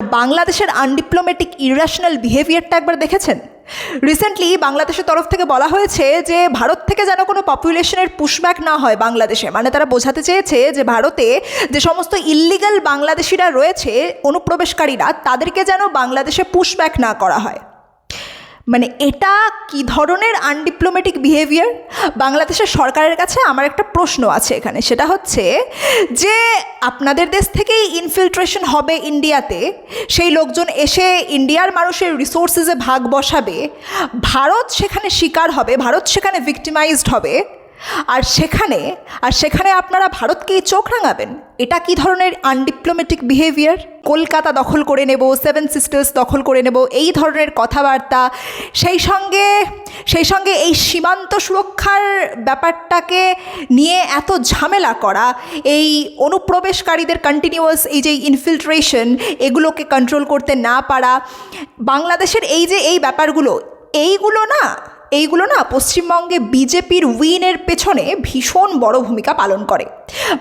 বাংলাদেশের আনডিপ্লোম্যাটিক ইরেশনাল বিহেভিয়ারটা একবার দেখেছেন? রিসেন্টলি বাংলাদেশের তরফ থেকে বলা হয়েছে যে ভারত থেকে যেন কোনো পপুলেশনের পুশব্যাক না হয় বাংলাদেশে, মানে তারা বোঝাতে চেয়েছে যে ভারতে যে সমস্ত ইল্লিগাল বাংলাদেশিরা রয়েছে, অনুপ্রবেশকারীরা, তাদেরকে যেন বাংলাদেশে পুশব্যাক না করা হয়। মানে এটা কি ধরনের আনডিপ্লোম্যাটিক বিহেভিয়ার? বাংলাদেশের সরকারের কাছে আমার একটা প্রশ্ন আছে এখানে, সেটা হচ্ছে যে আপনাদের দেশ থেকেই ইনফিলট্রেশন হবে ইন্ডিয়াতে, সেই লোকজন এসে ইন্ডিয়ার মানুষের রিসোর্সেসে ভাগ বসাবে, ভারত সেখানে শিকার হবে, ভারত সেখানে ভিক্টিমাইজড হবে, আর সেখানে আপনারা ভারতকেই চোখ রাঙাবেন। এটা কি ধরনের আনডিপ্লোম্যাটিক বিহেভিয়ার? কলকাতা দখল করে নেব, সেভেন সিস্টার্স দখল করে নেব, এই ধরনের কথাবার্তা, সেই সঙ্গে এই সীমান্ত সুরক্ষার ব্যাপারটাকে নিয়ে এত ঝামেলা করা, এই অনুপ্রবেশকারীদের কন্টিনিউয়াস এই যে ইনফিলট্রেশন, এগুলোকে কন্ট্রোল করতে না পারা, বাংলাদেশের এই ব্যাপারগুলো, এইগুলো না পশ্চিমবঙ্গে বিজেপির উইনের পেছনে ভীষণ বড় ভূমিকা পালন করে।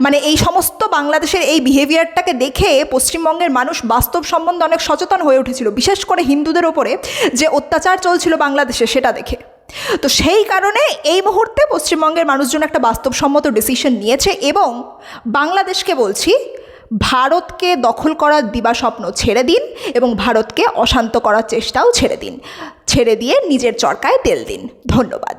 মানে এই সমস্ত বাংলাদেশের এই বিহেভিয়ারটাকে দেখে পশ্চিমবঙ্গের মানুষ বাস্তব সম্বন্ধে অনেক সচেতন হয়ে উঠেছিল, বিশেষ করে হিন্দুদের ওপরে যে অত্যাচার চলছিল বাংলাদেশে সেটা দেখে। তো সেই কারণে এই মুহূর্তে পশ্চিমবঙ্গের মানুষজন একটা বাস্তবসম্মত ডিসিশন নিয়েছে এবং বাংলাদেশকে বলছি, ভারতকে দখল করার দিবাস্বপ্ন ছেড়ে দিন এবং ভারতকে অশান্ত করার চেষ্টাও ছেড়ে দিয়ে নিজের চরকায় তেল দিন। ধন্যবাদ।